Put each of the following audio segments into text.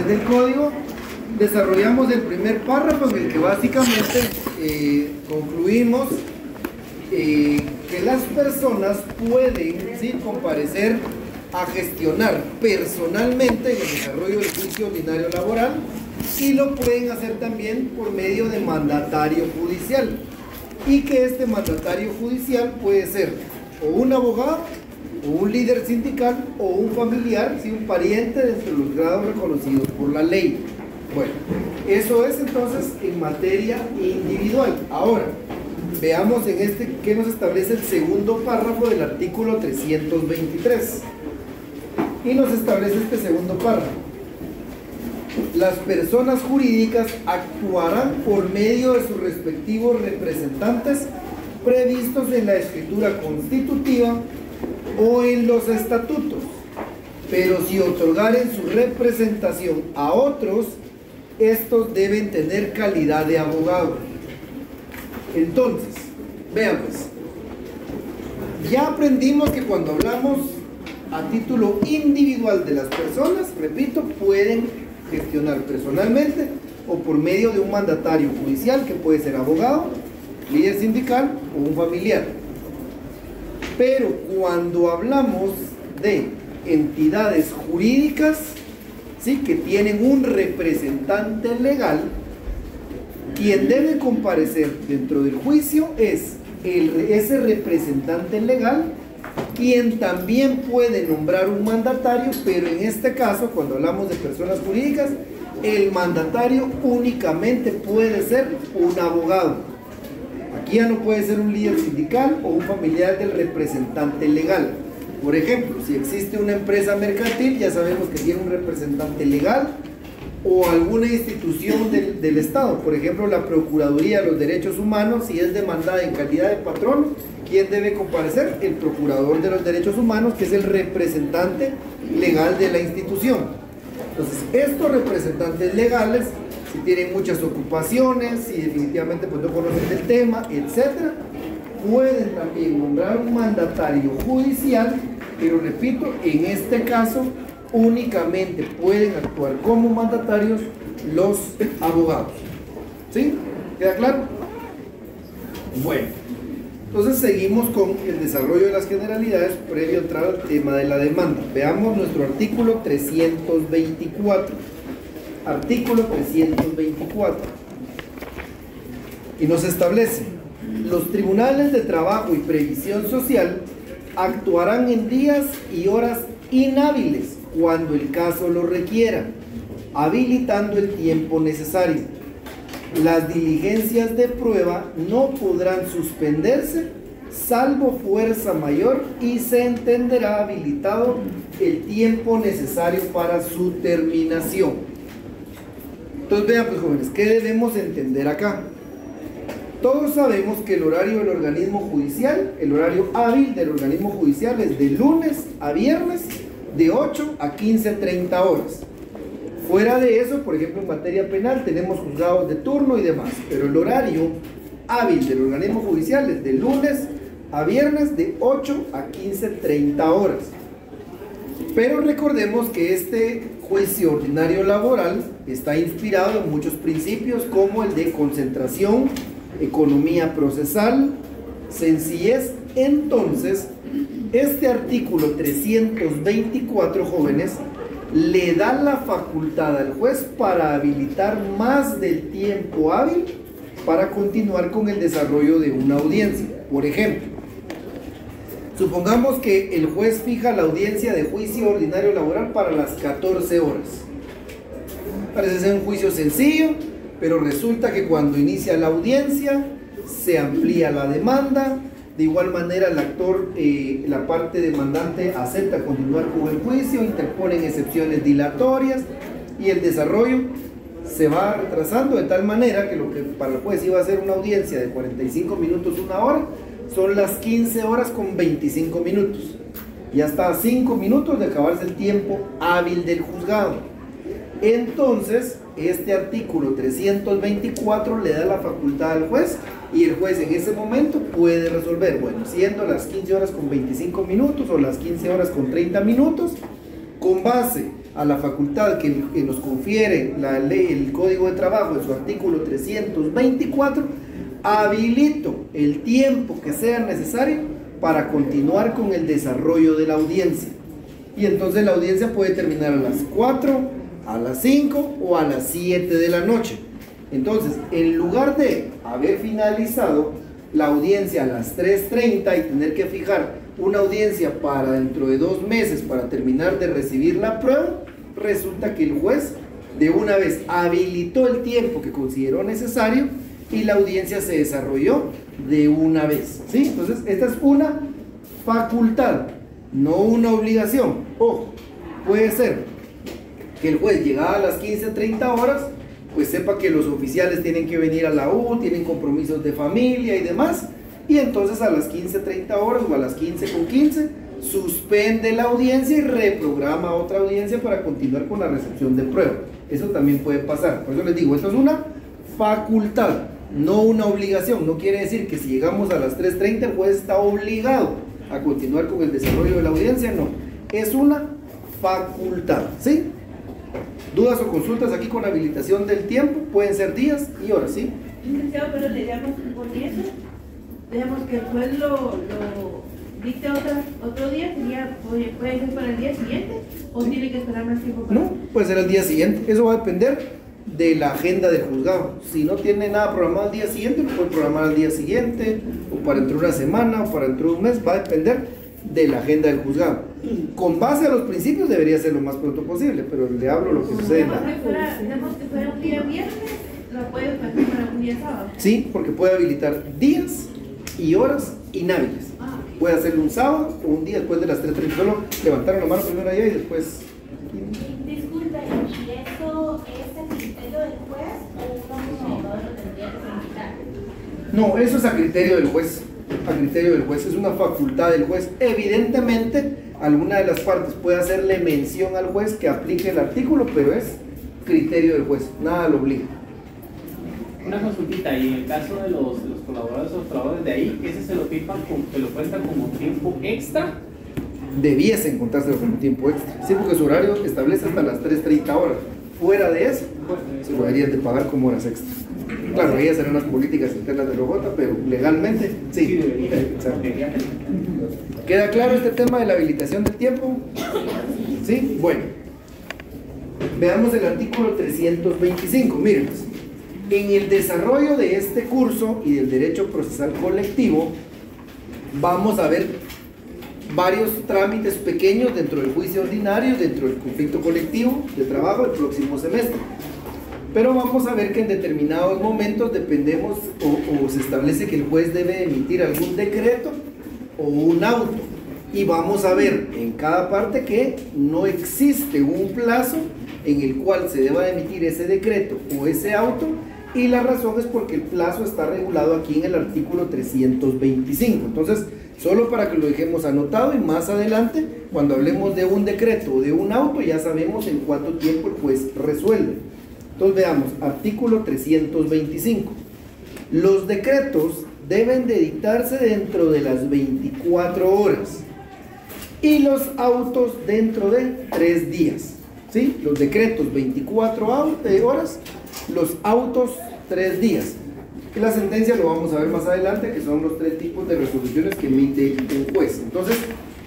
Del código desarrollamos el primer párrafo en el que básicamente concluimos que las personas pueden comparecer a gestionar personalmente en el desarrollo del juicio ordinario laboral y lo pueden hacer también por medio de mandatario judicial, y que este mandatario judicial puede ser o un abogado o un líder sindical o un familiar, un pariente dentro de los grados reconocidos por la ley. Bueno, eso es entonces en materia individual. Ahora, veamos en qué nos establece el segundo párrafo del artículo 323. Y nos establece este segundo párrafo: las personas jurídicas actuarán por medio de sus respectivos representantes previstos en la escritura constitutiva o en los estatutos, pero si otorgaren su representación a otros, estos deben tener calidad de abogado. Entonces, veamos, ya aprendimos que cuando hablamos a título individual de las personas, repito, pueden gestionar personalmente o por medio de un mandatario judicial, que puede ser abogado, líder sindical o un familiar. Pero cuando hablamos de entidades jurídicas, que tienen un representante legal, quien debe comparecer dentro del juicio es ese representante legal, quien también puede nombrar un mandatario, pero en este caso, cuando hablamos de personas jurídicas, el mandatario únicamente puede ser un abogado. Aquí ya no puede ser un líder sindical o un familiar del representante legal. Por ejemplo, si existe una empresa mercantil, ya sabemos que tiene un representante legal, o alguna institución del Estado, por ejemplo la Procuraduría de los Derechos Humanos, si es demandada en calidad de patrón, ¿quién debe comparecer? El Procurador de los Derechos Humanos, que es el representante legal de la institución. Entonces, estos representantes legales, si tienen muchas ocupaciones, si definitivamente pues no conocen del tema, etcétera, pueden también nombrar un mandatario judicial, pero repito, en este caso únicamente pueden actuar como mandatarios los abogados. ¿Sí? ¿Queda claro? Bueno, entonces seguimos con el desarrollo de las generalidades previo a entrar al tema de la demanda. Veamos nuestro artículo 324. Artículo 324. Y nos establece: los tribunales de trabajo y previsión social actuarán en días y horas inhábiles cuando el caso lo requiera, habilitando el tiempo necesario. Las diligencias de prueba no podrán suspenderse salvo fuerza mayor, y se entenderá habilitado el tiempo necesario para su terminación. Entonces vean pues, jóvenes, ¿qué debemos entender acá? Todos sabemos que el horario del organismo judicial, el horario hábil del organismo judicial, es de lunes a viernes de 8 a 15:30 horas. Fuera de eso, por ejemplo, en materia penal tenemos juzgados de turno y demás, pero el horario hábil del organismo judicial es de lunes a viernes de 8 a 15:30 horas. Pero recordemos que este juicio ordinario laboral está inspirado en muchos principios, como el de concentración, economía procesal, sencillez. Entonces, este artículo 324, jóvenes, le da la facultad al juez para habilitar más del tiempo hábil para continuar con el desarrollo de una audiencia. Por ejemplo, supongamos que el juez fija la audiencia de juicio ordinario laboral para las 14 horas. Parece ser un juicio sencillo, pero resulta que cuando inicia la audiencia se amplía la demanda. De igual manera, el actor, la parte demandante, acepta continuar con el juicio, interponen excepciones dilatorias y el desarrollo se va retrasando de tal manera que lo que para el juez iba a ser una audiencia de 45 minutos, una hora, son las 15 horas con 25 minutos. Ya está a 5 minutos de acabarse el tiempo hábil del juzgado. Entonces, este artículo 324 le da la facultad al juez, y el juez en ese momento puede resolver, bueno, siendo las 15 horas con 25 minutos o las 15 horas con 30 minutos, con base a la facultad que nos confiere la ley, el Código de Trabajo en su artículo 324, habilito el tiempo que sea necesario para continuar con el desarrollo de la audiencia. Y entonces la audiencia puede terminar a las 4, a las 5 o a las 7 de la noche. Entonces, en lugar de haber finalizado la audiencia a las 3:30 y tener que fijar una audiencia para dentro de 2 meses para terminar de recibir la prueba, resulta que el juez de una vez habilitó el tiempo que consideró necesario y la audiencia se desarrolló de una vez, ¿sí? Entonces, esta es una facultad, no una obligación. Ojo, puede ser que el juez, llegada a las 15:30 horas, pues sepa que los oficiales tienen que venir a la U, tienen compromisos de familia y demás, y entonces a las 15:30 horas o a las 15:15 suspende la audiencia y reprograma otra audiencia para continuar con la recepción de prueba. Eso también puede pasar. Por eso les digo, esto es una facultad, no una obligación. No quiere decir que si llegamos a las 3:30 el juez está obligado a continuar con el desarrollo de la audiencia, no. Es una facultad, ¿sí? ¿Dudas o consultas aquí con habilitación del tiempo? Pueden ser días y horas, ¿sí? Licenciado, pero le damos por eso, digamos que el juez lo dicte otro día, puede ser para el día siguiente, o tiene que esperar más tiempo para... No, puede ser el día siguiente. Eso va a depender de la agenda del juzgado. Si no tiene nada programado al día siguiente, lo puede programar al día siguiente, o para dentro de una semana, o para dentro de un mes. Va a depender de la agenda del juzgado. Con base a los principios debería ser lo más pronto posible, pero le hablo lo que sucede. Digamos que fuera un día viernes, lo puede pasar para un día sábado. Sí, porque puede habilitar días y horas inhábiles. Puede hacerlo un sábado o un día después de las 3:30. Solo levantaron la mano primero allá y después... Disculpe, ¿y eso es a criterio del juez o un abogado lo tendría que solicitar? No, eso es a criterio del juez. A criterio del juez, es una facultad del juez. Evidentemente, alguna de las partes puede hacerle mención al juez que aplique el artículo, pero es criterio del juez, nada lo obliga. Una consultita, y en el caso de los colaboradores o trabajadores de ahí, ¿ese se lo firman, se lo cuentan como tiempo extra? Debiesen contárselo como tiempo extra, sí, porque su horario establece hasta las 3:30 horas. Fuera de eso, se lo deberían de pagar como horas extras. Claro, ellas serán las políticas internas de Rogota, pero legalmente, sí. Exacto. ¿Queda claro este tema de la habilitación del tiempo? ¿Sí? Bueno. Veamos el artículo 325. Miren, pues, en el desarrollo de este curso y del derecho procesal colectivo, vamos a ver varios trámites pequeños dentro del juicio ordinario, dentro del conflicto colectivo de trabajo el próximo semestre. Pero vamos a ver que en determinados momentos dependemos o se establece que el juez debe emitir algún decreto o un auto. Y vamos a ver en cada parte que no existe un plazo en el cual se deba emitir ese decreto o ese auto, y la razón es porque el plazo está regulado aquí en el artículo 325. Entonces, solo para que lo dejemos anotado, y más adelante, cuando hablemos de un decreto o de un auto, ya sabemos en cuánto tiempo el juez resuelve. Entonces veamos, artículo 325. Los decretos deben de dictarse dentro de las 24 horas y los autos dentro de 3 días. ¿Sí? Los decretos 24 horas, los autos 3 días. Y la sentencia lo vamos a ver más adelante, que son los 3 tipos de resoluciones que emite un juez. Entonces,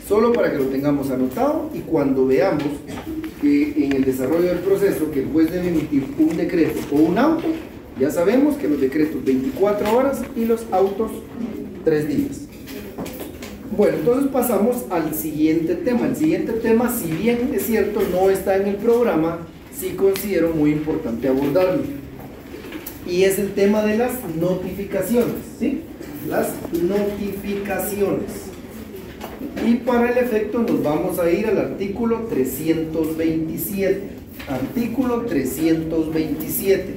solo para que lo tengamos anotado, y cuando veamos que en el desarrollo del proceso que el juez debe emitir un decreto o un auto, ya sabemos que los decretos 24 horas y los autos 3 días. Bueno, entonces pasamos al siguiente tema. El siguiente tema, si bien es cierto no está en el programa, sí considero muy importante abordarlo, y es el tema de las notificaciones, ¿sí? Las notificaciones. Y para el efecto nos vamos a ir al artículo 327. Artículo 327.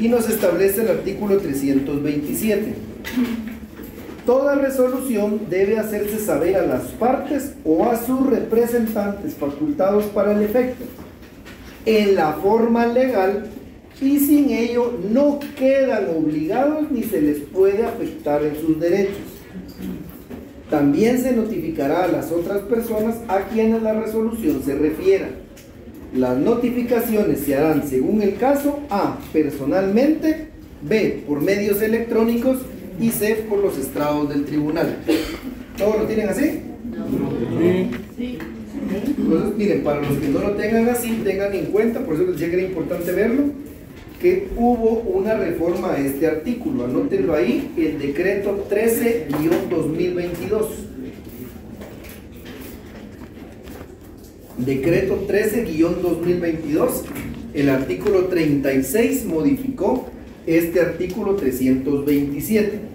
Y nos establece el artículo 327. Toda resolución debe hacerse saber a las partes o a sus representantes facultados para el efecto, en la forma legal, y sin ello no quedan obligados ni se les puede afectar en sus derechos. También se notificará a las otras personas a quienes la resolución se refiera. Las notificaciones se harán según el caso: A, personalmente; B, por medios electrónicos; y C, por los estrados del tribunal. ¿Todos lo tienen así? Sí. Entonces, miren, para los que no lo tengan así, tengan en cuenta, por eso les decía que era importante verlo, que hubo una reforma a este artículo. Anótenlo ahí, el decreto 13-2022. Decreto 13-2022, el artículo 36 modificó este artículo 327.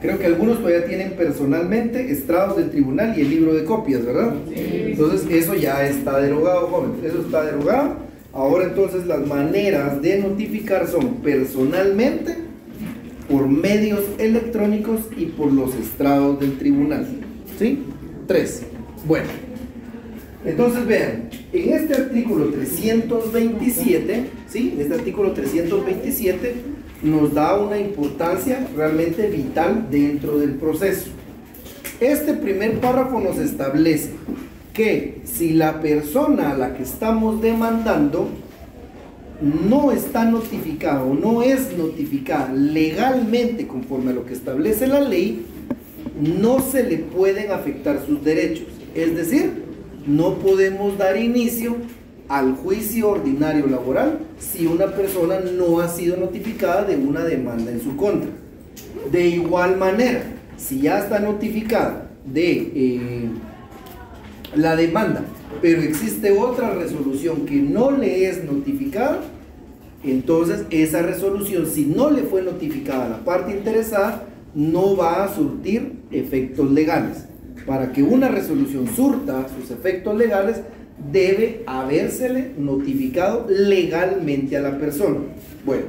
Creo que algunos todavía tienen personalmente estrados del tribunal y el libro de copias, ¿verdad? Entonces eso ya está derogado, jóvenes, eso está derogado. Ahora entonces las maneras de notificar son personalmente, por medios electrónicos y por los estrados del tribunal. ¿Sí? 3. Bueno, entonces vean, en este artículo 327, ¿sí? En este artículo 327 nos da una importancia realmente vital dentro del proceso. Este primer párrafo nos establece que si la persona a la que estamos demandando no está notificada o no es notificada legalmente conforme a lo que establece la ley, no se le pueden afectar sus derechos. Es decir, no podemos dar inicio al juicio ordinario laboral si una persona no ha sido notificada de una demanda en su contra. De igual manera, si ya está notificada de la demanda, pero existe otra resolución que no le es notificada, entonces esa resolución, si no le fue notificada a la parte interesada, no va a surtir efectos legales. Para que una resolución surta sus efectos legales, debe habérsele notificado legalmente a la persona. Bueno,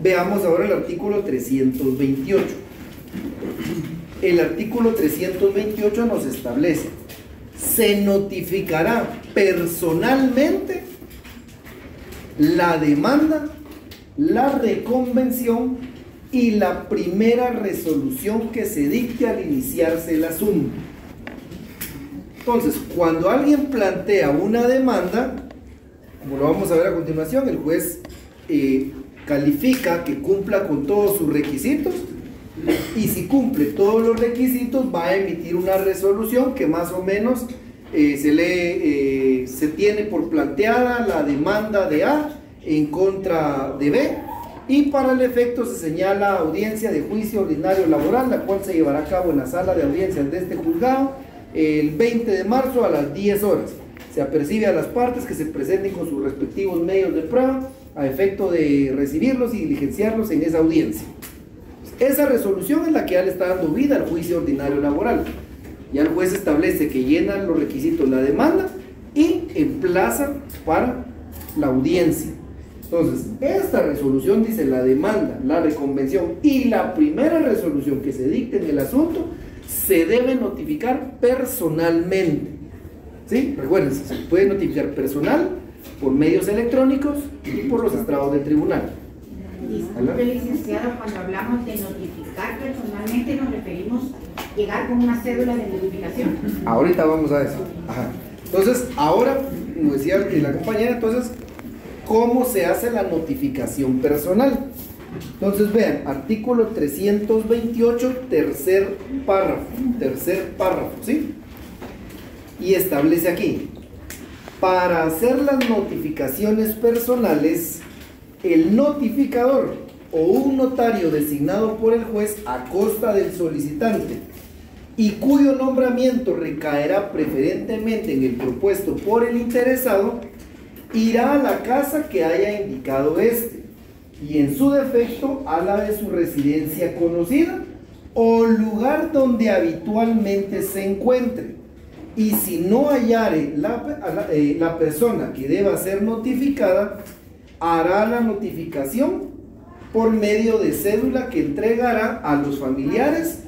veamos ahora el artículo 328. El artículo 328 nos establece: se notificará personalmente la demanda, la reconvención y la primera resolución que se dicte al iniciarse el asunto. Entonces, cuando alguien plantea una demanda, como lo vamos a ver a continuación, el juez califica que cumpla con todos sus requisitos, y si cumple todos los requisitos va a emitir una resolución que más o menos se tiene por planteada la demanda de A en contra de B, y para el efecto se señala audiencia de juicio ordinario laboral, la cual se llevará a cabo en la sala de audiencias de este juzgado el 20 de marzo a las 10 horas. Se apercibe a las partes que se presenten con sus respectivos medios de prueba a efecto de recibirlos y diligenciarlos en esa audiencia. Esa resolución es la que ya le está dando vida al juicio ordinario laboral. Ya el juez establece que llenan los requisitos la demanda y emplaza para la audiencia. Entonces, esta resolución dice: la demanda, la reconvención y la primera resolución que se dicte en el asunto se debe notificar personalmente. ¿Sí? Recuerden, se puede notificar personal, por medios electrónicos y por los estrados del tribunal. Disculpe, licenciado, cuando hablamos de notificar personalmente nos referimos a llegar con una cédula de notificación. Ahorita vamos a eso. Ajá. Entonces, ahora, como decía la compañera, entonces, ¿cómo se hace la notificación personal? Entonces vean, artículo 328, tercer párrafo, ¿sí? Y establece aquí: para hacer las notificaciones personales, el notificador o un notario designado por el juez a costa del solicitante y cuyo nombramiento recaerá preferentemente en el propuesto por el interesado, irá a la casa que haya indicado este, y en su defecto a la de su residencia conocida o lugar donde habitualmente se encuentre, y si no hallare la persona que deba ser notificada, hará la notificación por medio de cédula que entregará a los familiares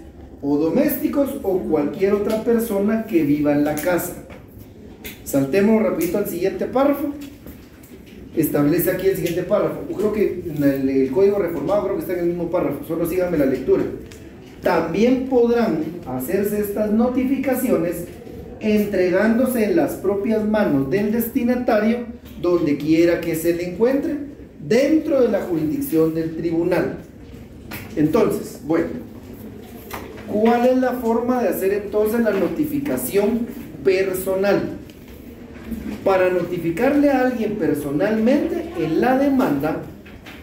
o domésticos o cualquier otra persona que viva en la casa. Saltemos rapidito al siguiente párrafo. Establece aquí el siguiente párrafo. Creo que en el código reformado creo que está en el mismo párrafo, solo síganme la lectura. También podrán hacerse estas notificaciones entregándose en las propias manos del destinatario donde quiera que se le encuentre dentro de la jurisdicción del tribunal. Entonces, bueno, ¿cuál es la forma de hacer entonces la notificación personal? Para notificarle a alguien personalmente en la demanda,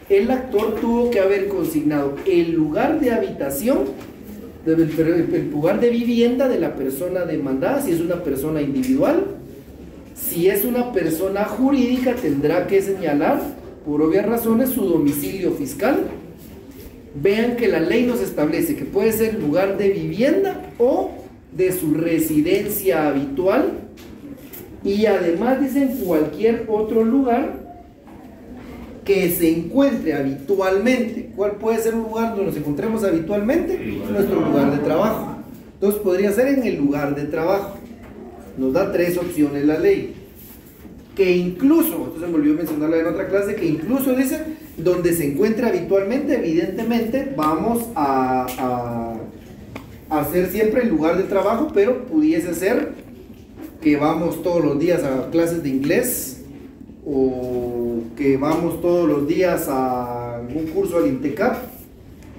el actor tuvo que haber consignado el lugar de habitación, el lugar de vivienda de la persona demandada, si es una persona individual. Si es una persona jurídica, tendrá que señalar, por obvias razones, su domicilio fiscal. Vean que la ley nos establece que puede ser lugar de vivienda o de su residencia habitual, y además dicen cualquier otro lugar que se encuentre habitualmente. ¿Cuál puede ser un lugar donde nos encontremos habitualmente? Nuestro lugar de trabajo. Entonces podría ser en el lugar de trabajo. Nos da 3 opciones la ley. Que incluso, esto se me olvidó mencionarla en otra clase, que incluso dice donde se encuentra habitualmente. Evidentemente vamos a hacer siempre el lugar de trabajo, pero pudiese ser que vamos todos los días a clases de inglés, o que vamos todos los días a algún curso al INTECAP.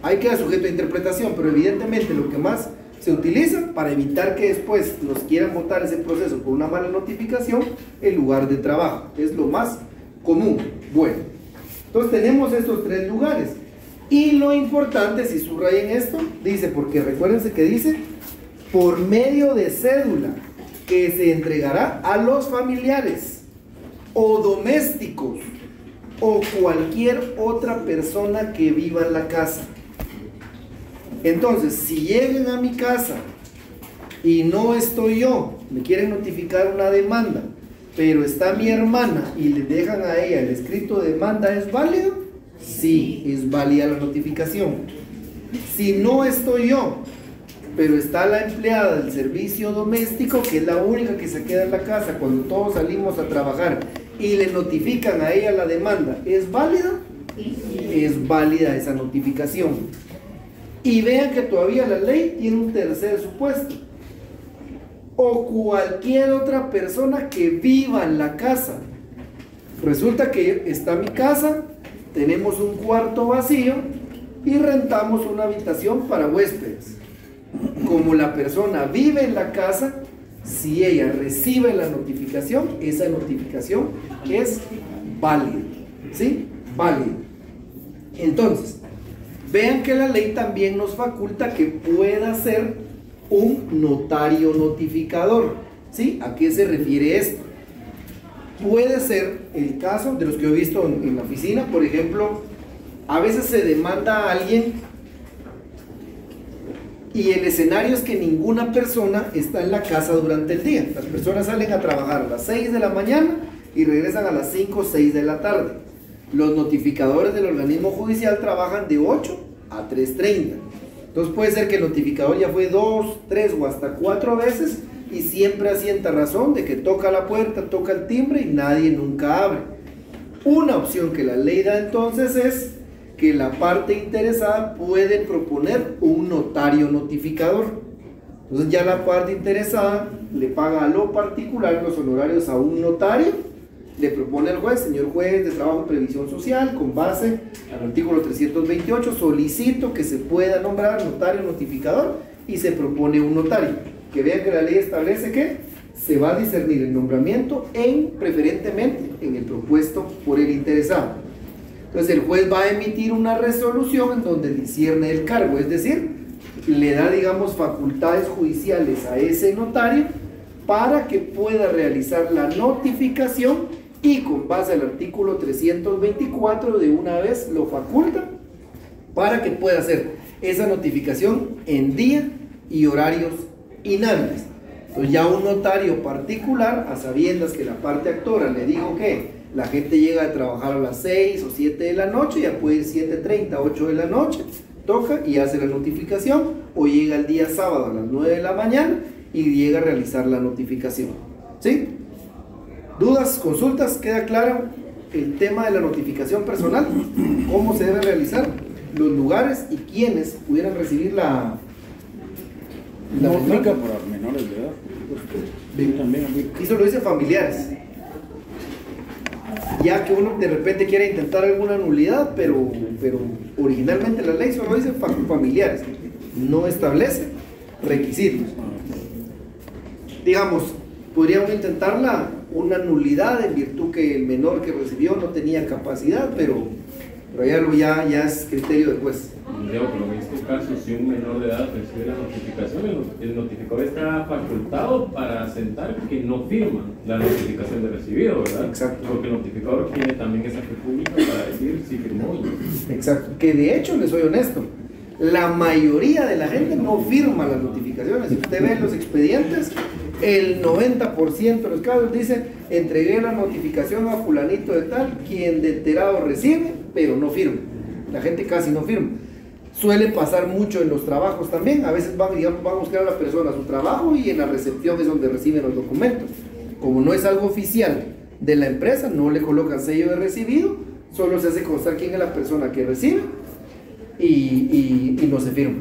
Ahí queda sujeto a interpretación, pero evidentemente lo que más se utiliza para evitar que después nos quieran botar ese proceso por una mala notificación, el lugar de trabajo es lo más común. Bueno, entonces tenemos estos 3 lugares, y lo importante, si subrayen esto, dice, porque recuérdense que dice por medio de cédula que se entregará a los familiares o domésticos o cualquier otra persona que viva en la casa. Entonces, si llegan a mi casa y no estoy yo, me quieren notificar una demanda, pero está mi hermana y le dejan a ella el escrito de demanda, ¿es válido? Sí, es válida la notificación. Si no estoy yo, pero está la empleada del servicio doméstico, que es la única que se queda en la casa cuando todos salimos a trabajar, y le notifican a ella la demanda, ¿es válida? Es válida esa notificación. Y vean que todavía la ley tiene un tercer supuesto: o cualquier otra persona que viva en la casa. Resulta que está mi casa, tenemos un cuarto vacío y rentamos una habitación para huéspedes. Como la persona vive en la casa, si ella recibe la notificación, esa notificación es válida. ¿Sí? Válida. Entonces, vean que la ley también nos faculta que pueda ser un notario notificador. ¿Sí? ¿A qué se refiere esto? Puede ser el caso de los que he visto en la oficina. Por ejemplo, a veces se demanda a alguien y el escenario es que ninguna persona está en la casa durante el día. Las personas salen a trabajar a las 6 de la mañana y regresan a las 5 o 6 de la tarde. Los notificadores del organismo judicial trabajan de 8 a 3:30. Entonces puede ser que el notificador ya fue 2, 3 o hasta 4 veces y siempre asienta razón de que toca la puerta, toca el timbre y nadie nunca abre. Una opción que la ley da entonces es que la parte interesada puede proponer un notario notificador. Entonces ya la parte interesada le paga a lo particular los honorarios a un notario, le propone al juez: señor juez de trabajo y previsión social, con base al artículo 328, solicito que se pueda nombrar notario notificador, y se propone un notario. Que vean que la ley establece que se va a discernir el nombramiento preferentemente en el propuesto por el interesado. Entonces el juez va a emitir una resolución en donde discierne el cargo, es decir, le da, digamos, facultades judiciales a ese notario para que pueda realizar la notificación, y con base al artículo 324 de una vez lo faculta para que pueda hacer esa notificación en día y horarios inhábiles. Entonces ya un notario particular, a sabiendas que la parte actora le dijo que la gente llega a trabajar a las 6 o 7 de la noche, ya puede ir 7:30, 8 de la noche, toca y hace la notificación, o llega el día sábado a las 9 de la mañana y llega a realizar la notificación. ¿Sí? ¿Dudas, consultas? ¿Queda claro el tema de la notificación personal? ¿Cómo se debe realizar? Los lugares y quiénes pudieran recibir la No aplica para menores de edad. Y eso lo dice familiares. Ya que uno de repente quiere intentar alguna nulidad, pero originalmente la ley solo dice familiares, no establece requisitos. Digamos, podríamos intentarla una nulidad en virtud que el menor que recibió no tenía capacidad, pero ya es criterio del juez. Pero en este caso, si un menor de edad recibe la notificación, el notificador está facultado para asentar que no firma la notificación de recibido, ¿verdad? Exacto. Porque el notificador tiene también esa fe pública para decir si firmó. Exacto. Que de hecho, les soy honesto, la mayoría de la gente no firma las notificaciones. Si usted ve los expedientes, el 90% de los casos dice: entregué la notificación a fulanito de tal, quien de enterado recibe, pero no firma. La gente casi no firma. Suele pasar mucho en los trabajos también. A veces van a buscar a la persona a su trabajo y en la recepción es donde reciben los documentos. Como no es algo oficial de la empresa, no le colocan sello de recibido, solo se hace constar quién es la persona que recibe y no se firma.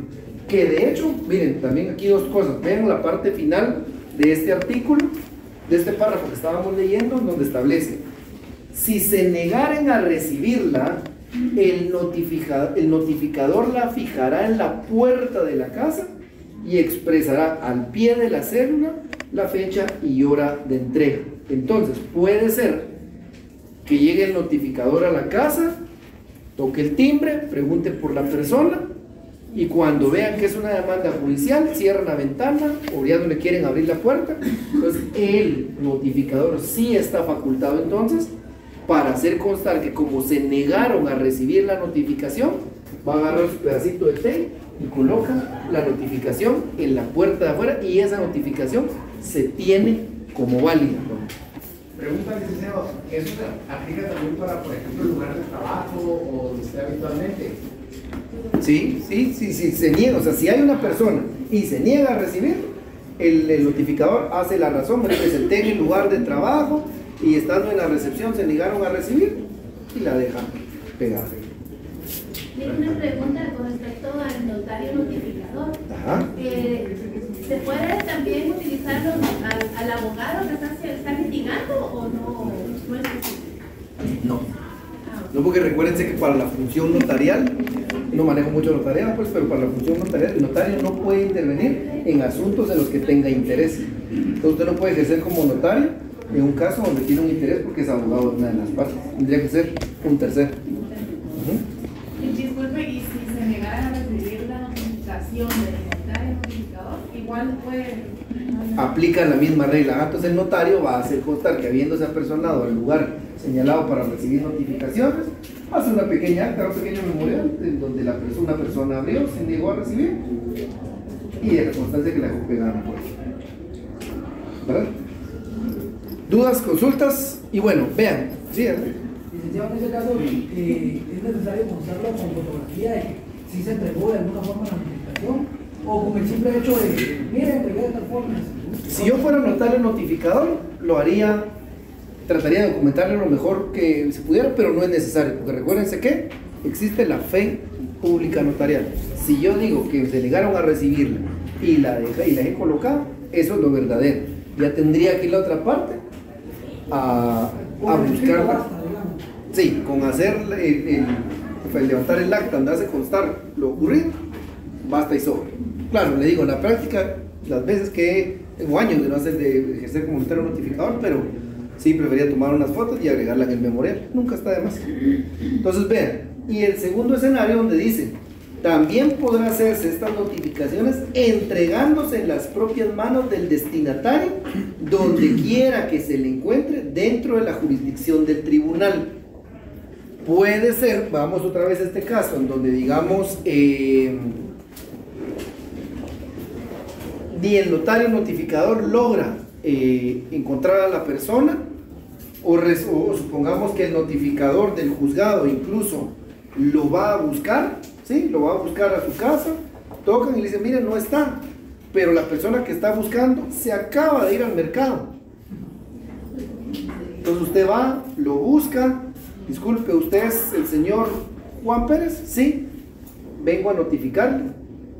Que de hecho, miren, también aquí dos cosas. Vean la parte final de este artículo, de este párrafo que estábamos leyendo, donde establece: si se negaren a recibirla, el notificador la fijará en la puerta de la casa y expresará al pie de la cédula la fecha y hora de entrega. Entonces puede ser que llegue el notificador a la casa, toque el timbre, pregunte por la persona, y cuando vean que es una demanda judicial, cierran la ventana o ya no le quieren abrir la puerta. Entonces el notificador sí está facultado entonces para hacer constar que, como se negaron a recibir la notificación, va a agarrar su pedacito de té y coloca la notificación en la puerta de afuera, y esa notificación se tiene como válida. Pregunta, licenciado, ¿eso aplica también para, por ejemplo, el lugar de trabajo o donde esté habitualmente? Sí, se niega. O sea, si hay una persona y se niega a recibir, el notificador hace la razón, me presenté en el lugar de trabajo y estando en la recepción se negaron a recibir, y la dejan pegada. Tengo una pregunta con respecto al notario notificador. Ajá. ¿Se puede también utilizarlo al abogado que está litigando o no? No, porque recuérdense que para la función notarial, no manejo mucho notariado, pues, pero para la función notarial, el notario no puede intervenir en asuntos en los que tenga interés. Entonces usted no puede ejercer como notario en un caso donde tiene un interés porque es abogado de una de las partes. Tendría que ser un tercero. Disculpe, y si se negara a recibir la notificación del notario notificador, igual puede... Aplica la misma regla. Entonces el notario va a hacer constar que, habiéndose apersonado al lugar señalado para recibir notificaciones, hace una pequeña acta, un pequeño memorial en donde una persona abrió, se negó a recibir, y de la constancia que la dejó pegada en la puerta. ¿Verdad? ¿Dudas, consultas? Y bueno, vean. Sí, licenciado, en ese caso, ¿es necesario mostrarlo con fotografía de que si se entregó de alguna forma la notificación? ¿O con el simple hecho de, mira, entregué de tal forma? Si yo fuera notario notificador, lo haría, trataría de documentarlo lo mejor que se pudiera, pero no es necesario, porque recuérdense que existe la fe pública notarial. Si yo digo que se negaron a recibirla y la dejé colocada, eso es lo verdadero. Ya tendría que ir la otra parte a buscarla. Sí, con hacer levantar el acta donde hace constar lo ocurrido, basta y sobra. Claro, le digo, en la práctica, las veces que tengo años de no hacer, de ejercer como notario notificador, pero sí prefería tomar unas fotos y agregarla en el memorial. Nunca está de más. Entonces vean, y el segundo escenario donde dice: también podrá hacerse estas notificaciones entregándose en las propias manos del destinatario, donde quiera que se le encuentre dentro de la jurisdicción del tribunal. Puede ser, vamos otra vez a este caso, en donde digamos, ni el notario notificador logra encontrar a la persona, o supongamos que el notificador del juzgado incluso lo va a buscar, ¿sí? Lo va a buscar a su casa, tocan y le dicen: miren, no está, pero la persona que está buscando se acaba de ir al mercado. Entonces usted va, lo busca. Disculpe, ¿usted es el señor Juan Pérez? Sí, vengo a notificarle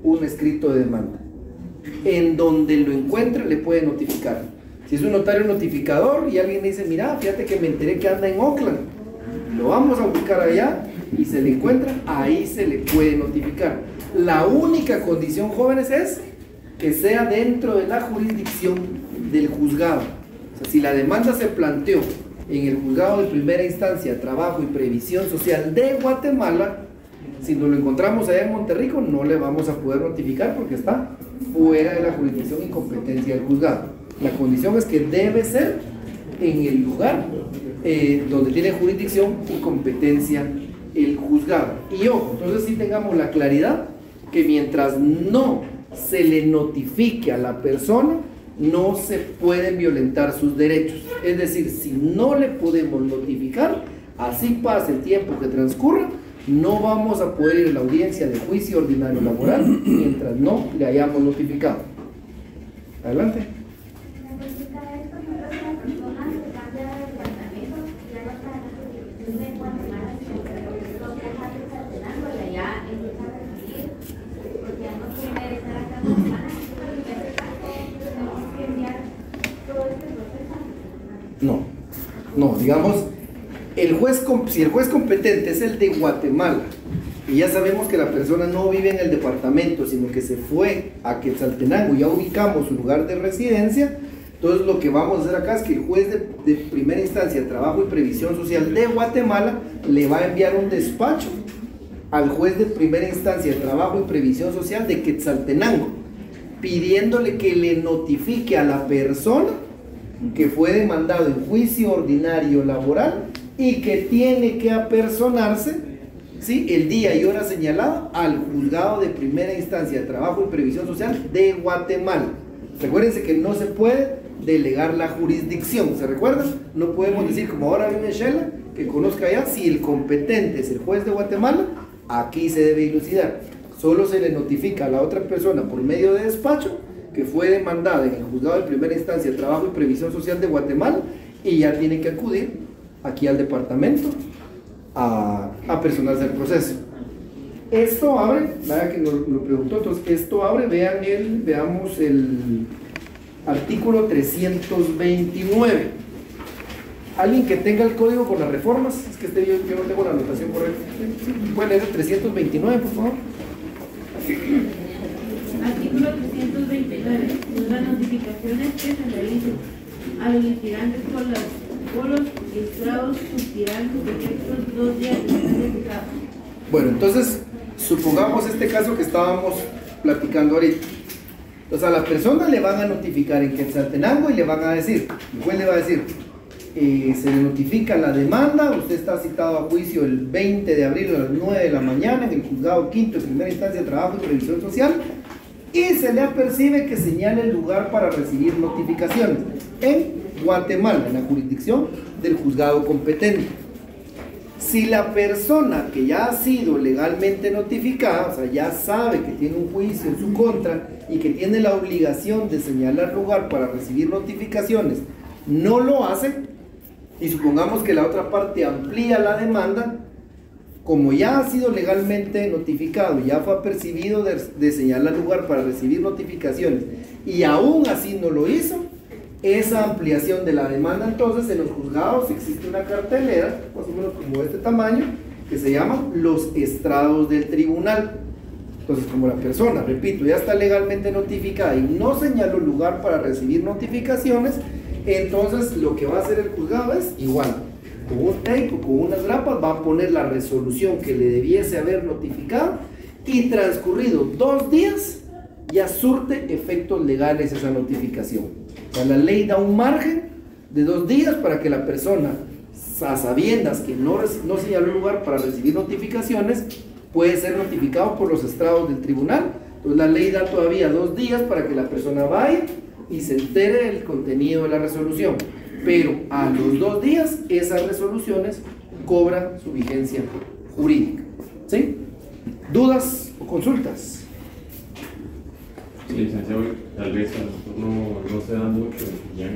un escrito de demanda. En donde lo encuentre le puede notificar. Si es un notario notificador y alguien dice, mira, fíjate que me enteré que anda en Oakland, lo vamos a buscar allá y se le encuentra, ahí se le puede notificar. La única condición, jóvenes, es que sea dentro de la jurisdicción del juzgado. O sea, si la demanda se planteó en el juzgado de primera instancia, trabajo y previsión social de Guatemala, si nos lo encontramos allá en Monterrico, no le vamos a poder notificar porque está fuera de la jurisdicción y competencia del juzgado. La condición es que debe ser en el lugar donde tiene jurisdicción y competencia el juzgado. Y ojo, entonces sí tengamos la claridad que mientras no se le notifique a la persona, no se pueden violentar sus derechos. Es decir, si no le podemos notificar, así pasa el tiempo que transcurra, no vamos a poder ir a la audiencia de juicio ordinario laboral mientras no le hayamos notificado. Adelante. No, digamos, si el juez competente es el de Guatemala y ya sabemos que la persona no vive en el departamento, sino que se fue a Quetzaltenango, ya ubicamos su lugar de residencia, entonces lo que vamos a hacer acá es que el juez de primera instancia, Trabajo y Previsión Social de Guatemala, le va a enviar un despacho al juez de primera instancia, Trabajo y Previsión Social de Quetzaltenango, pidiéndole que le notifique a la persona que fue demandado en juicio ordinario laboral y que tiene que apersonarse, ¿sí?, el día y hora señalada al juzgado de primera instancia de Trabajo y Previsión Social de Guatemala. Recuérdense que no se puede delegar la jurisdicción, ¿se recuerdan? No podemos decir, como ahora viene Shela, que conozca ya, si el competente es el juez de Guatemala, aquí se debe dilucidar. Solo se le notifica a la otra persona por medio de despacho que fue demandada en el juzgado de primera instancia de Trabajo y Previsión Social de Guatemala y ya tiene que acudir aquí al departamento a personarse el proceso. Esto abre, nada que nos lo preguntó, entonces esto abre, veamos el artículo 329. Alguien que tenga el código con las reformas, es que yo no tengo la anotación correcta. ¿Pueden leer el 329, por favor? Artículo 329. Las notificaciones que se realicen a los litigantes por los estrados surtirán sus efectos 2 días después de juzgado. Bueno, entonces, supongamos este caso que estábamos platicando ahorita. Entonces, a la persona le van a notificar en Quetzaltenango y le van a decir, el juez le va a decir, se le notifica la demanda, usted está citado a juicio el 20 de abril a las 9 de la mañana en el juzgado quinto de primera instancia de Trabajo y Previsión Social, y se le apercibe que señale el lugar para recibir notificaciones en Guatemala, en la jurisdicción del juzgado competente. Si la persona que ya ha sido legalmente notificada, o sea, ya sabe que tiene un juicio en su contra y que tiene la obligación de señalar lugar para recibir notificaciones, no lo hace, y supongamos que la otra parte amplía la demanda, como ya ha sido legalmente notificado, ya fue apercibido de señalar lugar para recibir notificaciones, y aún así no lo hizo, esa ampliación de la demanda, entonces en los juzgados existe una cartelera, más o menos como de este tamaño, que se llama los estrados del tribunal. Entonces, como la persona, repito, ya está legalmente notificada y no señaló lugar para recibir notificaciones, entonces lo que va a hacer el juzgado es igual, con un tape o con unas grapas va a poner la resolución que le debiese haber notificado, y transcurrido 2 días ya surte efectos legales esa notificación. O sea, la ley da un margen de 2 días para que la persona, a sabiendas que no señaló lugar para recibir notificaciones, puede ser notificado por los estrados del tribunal. Entonces la ley da todavía 2 días para que la persona vaya y se entere del contenido de la resolución, pero a los 2 días esas resoluciones cobran su vigencia jurídica. ¿Sí? ¿Dudas o consultas? Sí, licenciado, tal vez no se da mucho ya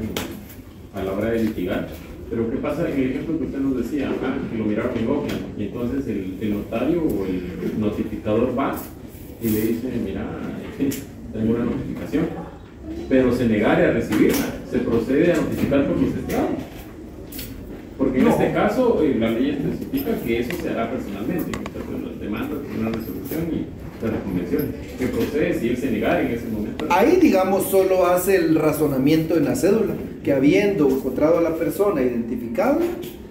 a la hora de litigar, pero ¿qué pasa en el ejemplo que usted nos decía? Que lo miraron en Oakland, y entonces el notario o el notificador va y le dice, mira, tengo una notificación, pero se negara a recibirla. se procede a notificar por los estrados. Porque en este caso la ley especifica que eso se hará personalmente, que las demandas, una resolución y la reconvención, que procede si él se negara en ese momento. Ahí, digamos, solo hace el razonamiento en la cédula, que habiendo encontrado a la persona identificada,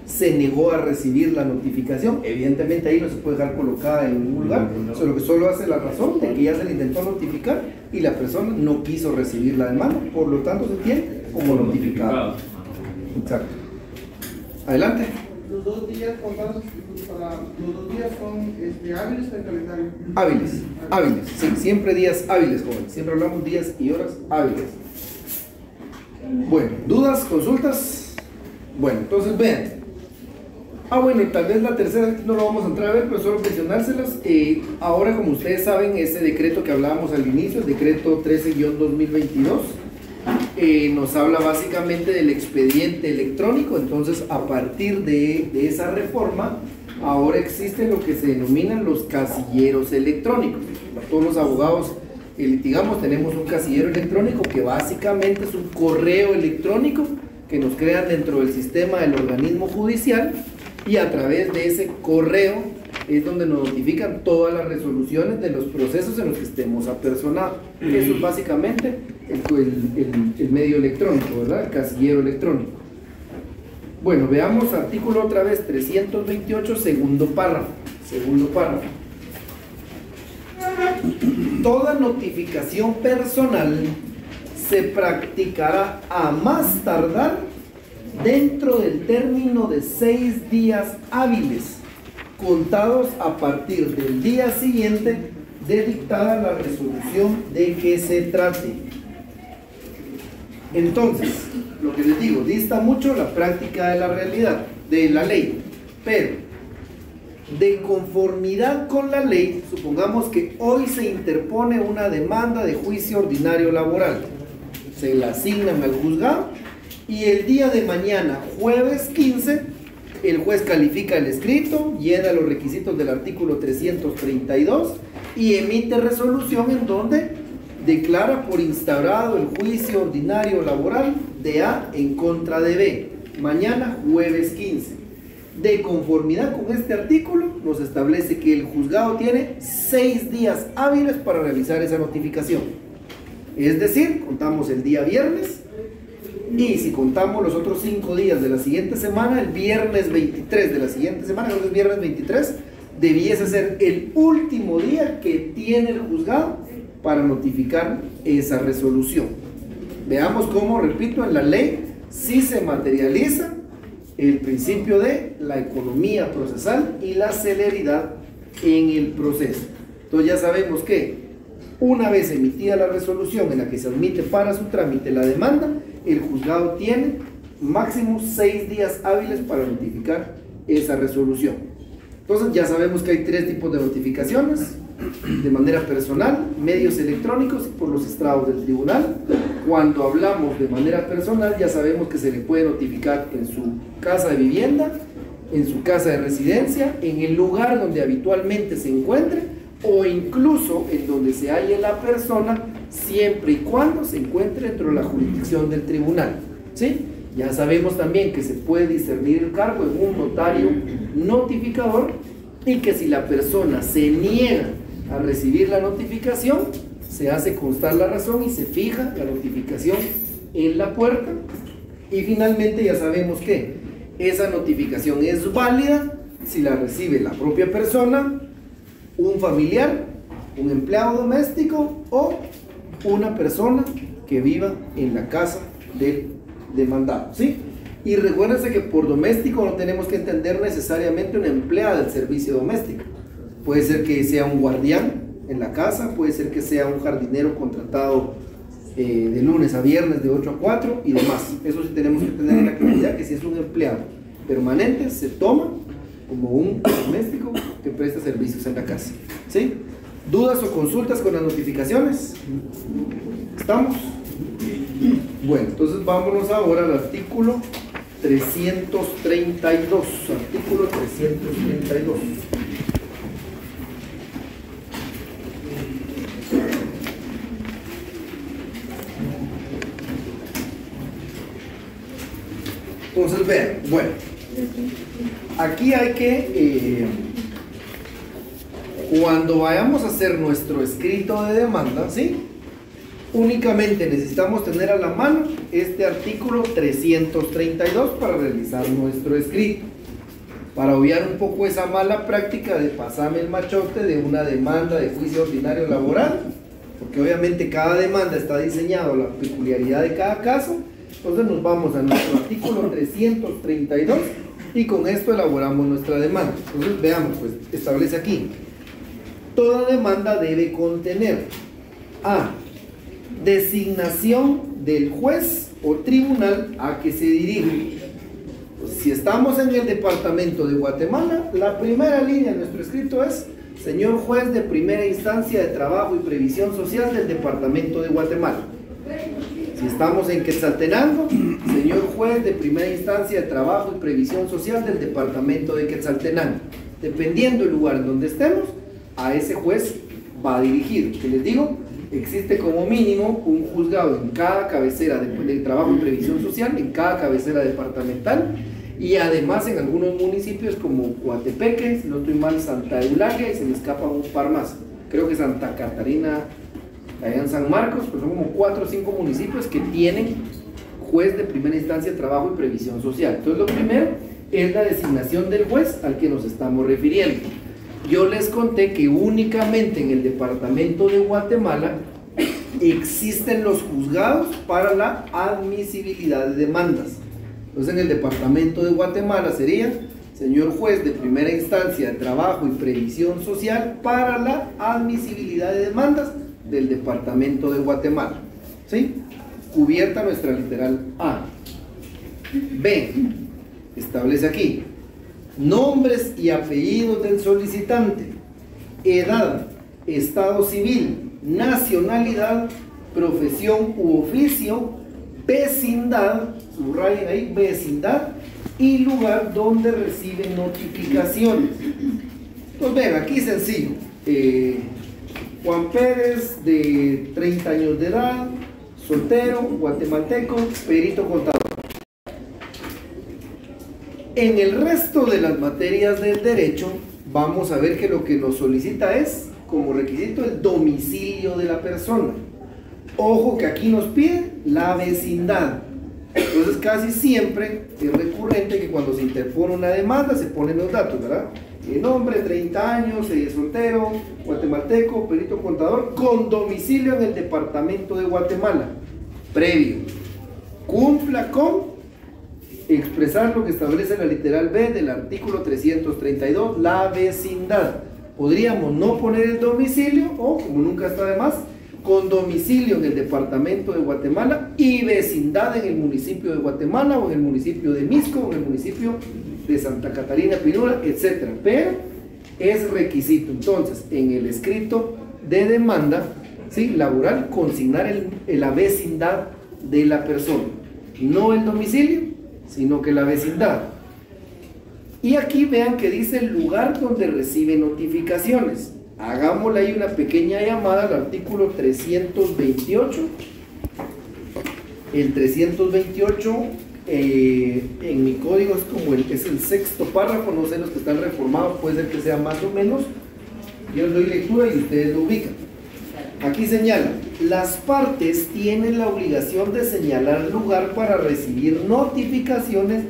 se negó a recibir la notificación. Evidentemente ahí no se puede dejar colocada en ningún lugar, solo que solo hace la razón de que ya se le intentó notificar y la persona no quiso recibir la demanda, por lo tanto se tiene como notificado. Exacto. Adelante. Los 2 días contados para los 2 días son hábiles en el calendario. Hábiles, sí, siempre días hábiles, joven. Siempre hablamos días y horas hábiles. Bueno, ¿dudas, consultas? Bueno, entonces vean. Bueno, y tal vez la tercera no lo vamos a entrar a ver, pero solo mencionárselas. Ahora, como ustedes saben, ese decreto que hablábamos al inicio, el decreto 13-2022, nos habla básicamente del expediente electrónico. Entonces, a partir de esa reforma, ahora existen lo que se denominan los casilleros electrónicos. Todos los abogados litigamos, tenemos un casillero electrónico que básicamente es un correo electrónico que nos crean dentro del sistema del organismo judicial, y a través de ese correo es donde nos notifican todas las resoluciones de los procesos en los que estemos apersonados. Eso es básicamente el medio electrónico, ¿verdad? El casillero electrónico. Bueno, veamos artículo otra vez 328, segundo párrafo. Toda notificación personal se practicará a más tardar dentro del término de 6 días hábiles, contados a partir del día siguiente de dictada la resolución de que se trate. Entonces, lo que les digo, dista mucho la práctica de la realidad, de la ley, pero de conformidad con la ley, supongamos que hoy se interpone una demanda de juicio ordinario laboral, se la asignan al juzgado y el día de mañana, jueves 15, el juez califica el escrito, llena los requisitos del artículo 332 y emite resolución en donde declara por instaurado el juicio ordinario laboral de A en contra de B. Mañana, jueves 15. De conformidad con este artículo, nos establece que el juzgado tiene 6 días hábiles para realizar esa notificación. Es decir, contamos el día viernes, y si contamos los otros 5 días de la siguiente semana, el viernes 23 de la siguiente semana, creo que es viernes 23, debiese ser el último día que tiene el juzgado para notificar esa resolución. Veamos cómo, repito, en la ley sí se materializa el principio de la economía procesal y la celeridad en el proceso. Entonces ya sabemos que una vez emitida la resolución en la que se admite para su trámite la demanda, el juzgado tiene máximo 6 días hábiles para notificar esa resolución. Entonces ya sabemos que hay 3 tipos de notificaciones: de manera personal, medios electrónicos y por los estrados del tribunal. Cuando hablamos de manera personal, ya sabemos que se le puede notificar en su casa de vivienda, en su casa de residencia, en el lugar donde habitualmente se encuentre, o incluso en donde se halle la persona, siempre y cuando se encuentre dentro de la jurisdicción del tribunal, ¿sí? Ya sabemos también que se puede discernir el cargo en un notario notificador, y que si la persona se niega a recibir la notificación, se hace constar la razón y se fija la notificación en la puerta. Y finalmente ya sabemos que esa notificación es válida si la recibe la propia persona, un familiar, un empleado doméstico o una persona que viva en la casa del demandado, ¿sí? Y recuérdense que por doméstico no tenemos que entender necesariamente una empleada del servicio doméstico. Puede ser que sea un guardián en la casa, puede ser que sea un jardinero contratado de lunes a viernes de 8 a 4 y demás. Eso sí tenemos que tener en la claridad, que si es un empleado permanente se toma como un doméstico que presta servicios en la casa, ¿sí? ¿Dudas o consultas con las notificaciones? ¿Estamos? Bueno, entonces vámonos ahora al artículo 332. Artículo 332. Entonces, vean, bueno, aquí hay que, cuando vayamos a hacer nuestro escrito de demanda, ¿sí? Únicamente necesitamos tener a la mano este artículo 332 para realizar nuestro escrito, para obviar un poco esa mala práctica de pasarme el machote de una demanda de juicio ordinario laboral, porque obviamente cada demanda está diseñado a la peculiaridad de cada caso. Entonces nos vamos a nuestro artículo 332 y con esto elaboramos nuestra demanda. Entonces veamos, pues establece aquí: toda demanda debe contener a designación del juez o tribunal a que se dirige. Pues, si estamos en el departamento de Guatemala, la primera línea de nuestro escrito es: señor juez de primera instancia de trabajo y previsión social del departamento de Guatemala. Si estamos en Quetzaltenango, señor juez de primera instancia de trabajo y previsión social del departamento de Quetzaltenango. Dependiendo del lugar en donde estemos, a ese juez va dirigido. Que les digo, existe como mínimo un juzgado en cada cabecera de trabajo y previsión social, en cada cabecera departamental, y además en algunos municipios como Coatepeque, si no estoy mal, Santa Eulalia, y se me escapa un par más, creo que Santa Catarina, allá en San Marcos, pues son como 4 o 5 municipios que tienen juez de primera instancia de trabajo y previsión social. Entonces lo primero es la designación del juez al que nos estamos refiriendo. Yo les conté que únicamente en el departamento de Guatemala existen los juzgados para la admisibilidad de demandas. Entonces en el departamento de Guatemala sería señor juez de primera instancia de trabajo y previsión social para la admisibilidad de demandas del departamento de Guatemala. ¿Sí? Cubierta nuestra literal A. B. Establece aquí nombres y apellidos del solicitante, edad, estado civil, nacionalidad, profesión u oficio, vecindad, subrayen ahí, vecindad, y lugar donde recibe notificaciones. Entonces ven, aquí sencillo, Juan Pérez, de 30 años de edad, soltero, guatemalteco, perito contador. En el resto de las materias del derecho, vamos a ver que lo que nos solicita es, como requisito, el domicilio de la persona. Ojo que aquí nos pide la vecindad. Entonces casi siempre es recurrente que cuando se interpone una demanda se ponen los datos, ¿verdad? El nombre, 30 años, soltero, guatemalteco, perito contador, con domicilio en el departamento de Guatemala. Previo. Cumpla con expresar lo que establece la literal B del artículo 332, la vecindad. Podríamos no poner el domicilio, o como nunca está de más, con domicilio en el departamento de Guatemala y vecindad en el municipio de Guatemala, o en el municipio de Misco, o en el municipio de Santa Catarina, Pinura, etc. Pero es requisito entonces en el escrito de demanda, ¿sí?, laboral, consignar la vecindad de la persona, no el domicilio, sino que la vecindad. Y aquí vean que dice el lugar donde recibe notificaciones. Hagámosle ahí una pequeña llamada al artículo 328. El 328 en mi código es como es el sexto párrafo, no sé, los que están reformados puede ser que sea más o menos. Yo les doy lectura y ustedes lo ubican. Aquí señala: las partes tienen la obligación de señalar lugar para recibir notificaciones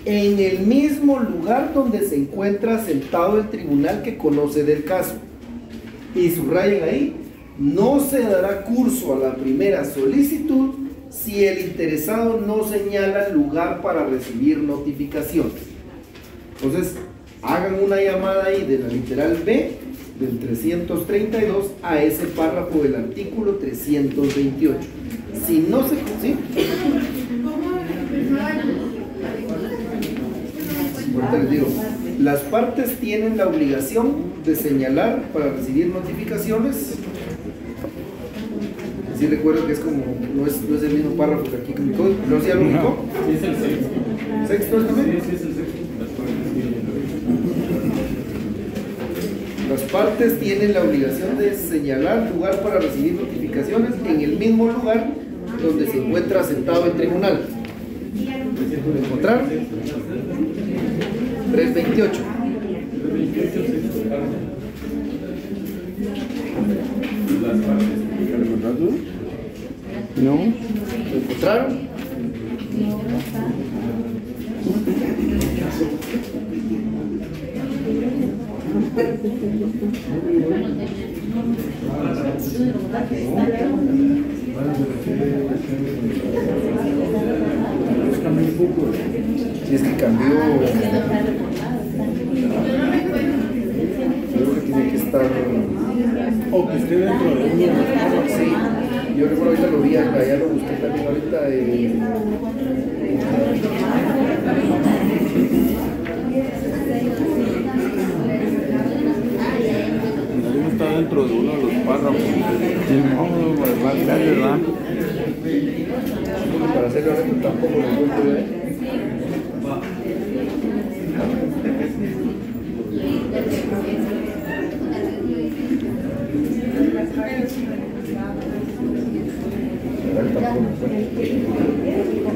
en el mismo lugar donde se encuentra sentado el tribunal que conoce del caso. Y subrayen ahí: no se dará curso a la primera solicitud si el interesado no señala lugar para recibir notificaciones. Entonces, hagan una llamada ahí de la literal B del 332 a ese párrafo del artículo 328. Si no se consigue, ahorita les digo, las partes tienen la obligación de señalar para recibir notificaciones. Sí, recuerdo que es como, no es el mismo párrafo que aquí, ¿no se lo ubicó? Sí, es el sexto. ¿Sexto también? Sí, es el sexto. Las partes tienen la obligación de señalar lugar para recibir notificaciones en el mismo lugar donde se encuentra sentado el tribunal. ¿Lo encontraron? 328. No. ¿Lo encontraron? Si es que cambió, creo que tiene que estar, O que esté dentro de uno. sí, yo recuerdo ahorita lo vi acá, ya lo busqué también ahorita, Uno está dentro de uno de los párrafos. No, más grande, ¿verdad? para hacerlo ahora tampoco lo encuentro,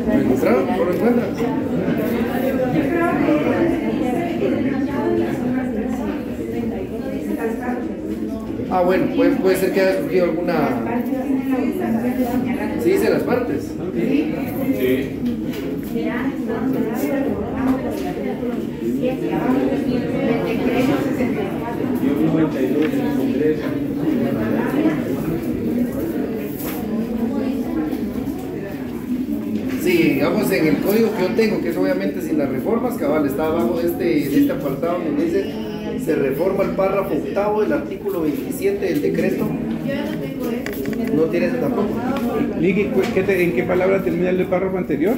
¿Lo encontraron? ¿O lo encuentran? Ah, bueno, puede ser que haya surgido alguna... ¿Sí dice las partes? Sí. Sí, digamos en el código que yo tengo, que es obviamente sin las reformas, cabal, está abajo de este apartado donde dice se reforma el párrafo octavo del artículo 27 del decreto. No tiene ese tampoco. Miki, ¿en qué palabra termina el párrafo anterior?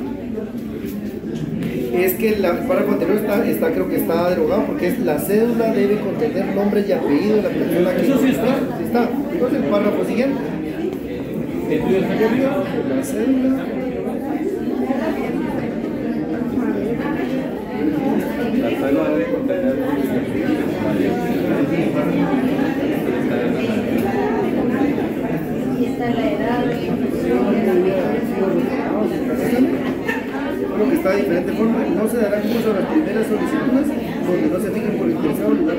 Es que el párrafo anterior está, creo que está derogado porque es la cédula debe contener nombre y apellido de la persona que... Eso sí está. Sí está. Entonces el párrafo siguiente. La cédula. La cédula debe contener. Y está la edad. Creo que está de diferente forma. No se dará curso a las primeras solicitudes donde no se fijen por el interesado lugar.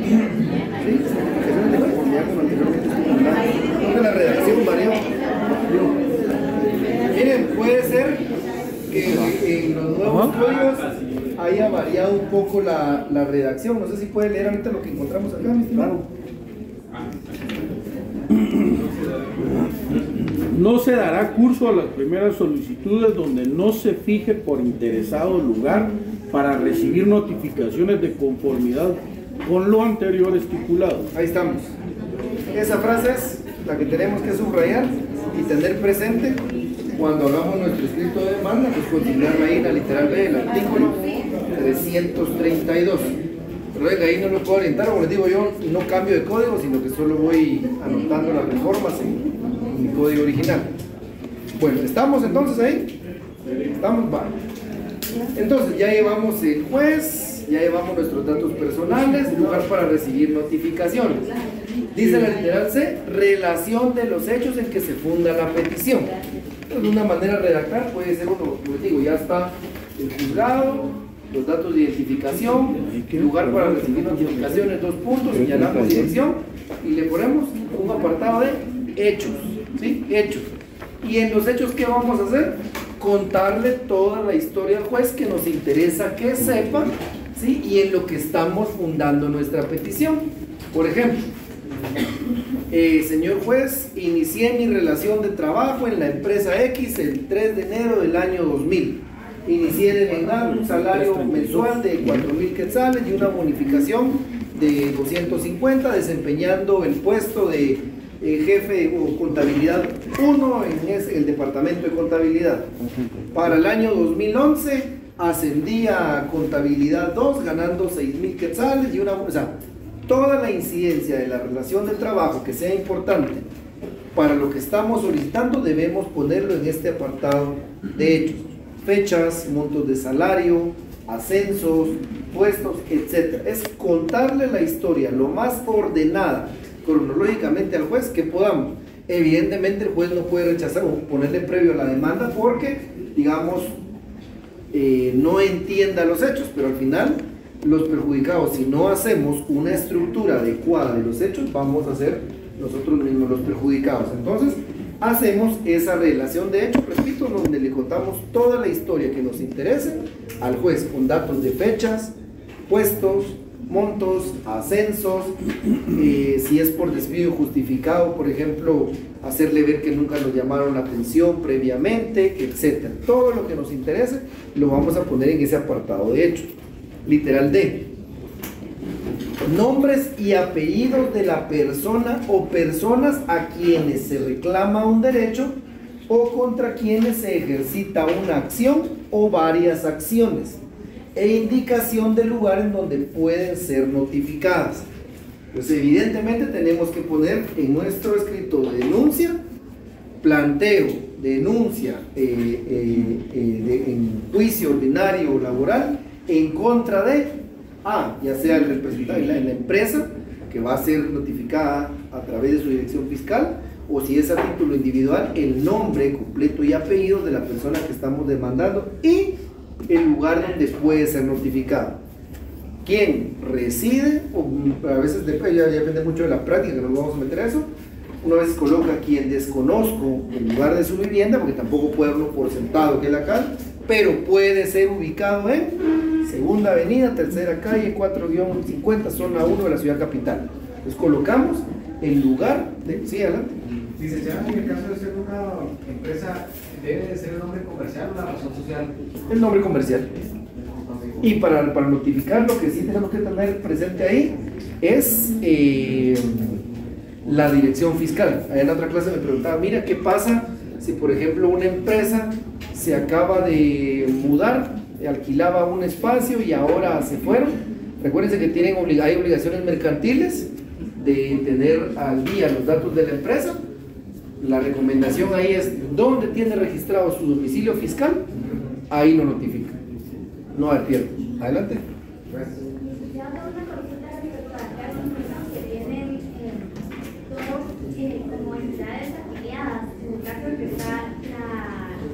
¿Sí? Certificaciones de conformidad con anteriormente estipulado. Creo que la redacción varió. Miren, puede ser que en los nuevos códigos haya variado un poco la redacción. No sé si puede leer ahorita lo que encontramos acá, mi estimado. No se dará curso a las primeras solicitudes donde no se fije por interesado lugar para recibir notificaciones de conformidad con lo anterior estipulado. Ahí estamos. Esa frase es la que tenemos que subrayar y tener presente cuando hagamos nuestro escrito de demanda, pues continuar ahí en la literal B del artículo 332. Pero venga, ahí no lo puedo orientar, como les digo yo, no cambio de código, sino que solo voy anotando las reformas en mi código original. Bueno, ¿estamos entonces ahí? ¿Estamos? Va. Entonces ya llevamos el juez, ya llevamos nuestros datos personales, lugar para recibir notificaciones. Dice la literal C, relación de los hechos en que se funda la petición. Entonces, una manera de redactar puede ser uno, como les digo, ya está el juzgado, los datos de identificación, lugar para recibir notificaciones, 2 puntos, señalamos dirección y le ponemos un apartado de hechos, ¿sí? Hechos. Y en los hechos, ¿qué vamos a hacer? Contarle toda la historia al juez que nos interesa que sepa, ¿sí? Y en lo que estamos fundando nuestra petición. Por ejemplo, señor juez, inicié mi relación de trabajo en la empresa X el 3 de enero del año 2000. Inicié devengando un salario mensual de 4,000 quetzales y una bonificación de 250, desempeñando el puesto de jefe o contabilidad 1 en el departamento de contabilidad. Para el año 2011 ascendí a contabilidad 2 ganando 6,000 quetzales y una... O sea, toda la incidencia de la relación de trabajo que sea importante para lo que estamos solicitando debemos ponerlo en este apartado de hechos. Fechas, montos de salario, ascensos, puestos, etc. Es contarle la historia lo más ordenada cronológicamente al juez que podamos. Evidentemente el juez no puede rechazar o ponerle previo a la demanda porque, digamos, no entienda los hechos, pero al final los perjudicados, si no hacemos una estructura adecuada de los hechos, vamos a ser nosotros mismos los perjudicados. Entonces hacemos esa relación de hechos, repito, donde le contamos toda la historia que nos interese al juez con datos de fechas, puestos, montos, ascensos, si es por despido injustificado, por ejemplo, hacerle ver que nunca nos llamaron la atención previamente, etc. Todo lo que nos interese lo vamos a poner en ese apartado de hechos. Literal D. Nombres y apellidos de la persona o personas a quienes se reclama un derecho o contra quienes se ejercita una acción o varias acciones, e indicación del lugar en donde pueden ser notificadas. Pues evidentemente tenemos que poner en nuestro escrito de denuncia, planteo, denuncia en juicio ordinario o laboral en contra de ya sea el representante en la empresa que va a ser notificada a través de su dirección fiscal, o si es a título individual, el nombre completo y apellido de la persona que estamos demandando y el lugar donde puede ser notificado. ¿Quién reside? O a veces ya depende mucho de la práctica, que no vamos a meter a eso. Una vez coloca quien desconozco el lugar de su vivienda, porque tampoco puede darlo por sentado que es la calle, pero puede ser ubicado en Segunda Avenida, Tercera Calle, 4-50, zona 1 de la ciudad capital. Entonces colocamos el lugar de... Sí, adelante. Licenciado, en el caso de ser una empresa, ¿debe de ser el nombre comercial o la razón social? El nombre comercial. Y para notificar, lo que sí tenemos que tener presente ahí es la dirección fiscal. Allá en la otra clase me preguntaba, mira, ¿qué pasa si por ejemplo una empresa se acaba de mudar, alquilaba un espacio y ahora se fueron? Recuérdense que hay obligaciones mercantiles de tener al día los datos de la empresa. La recomendación ahí es, ¿dónde tiene registrado su domicilio fiscal? Ahí lo notifica. No hay pierde. Adelante. Ya hago una consulta respecto a que algunos que tienen todos como entidades afiliadas, en el caso de que está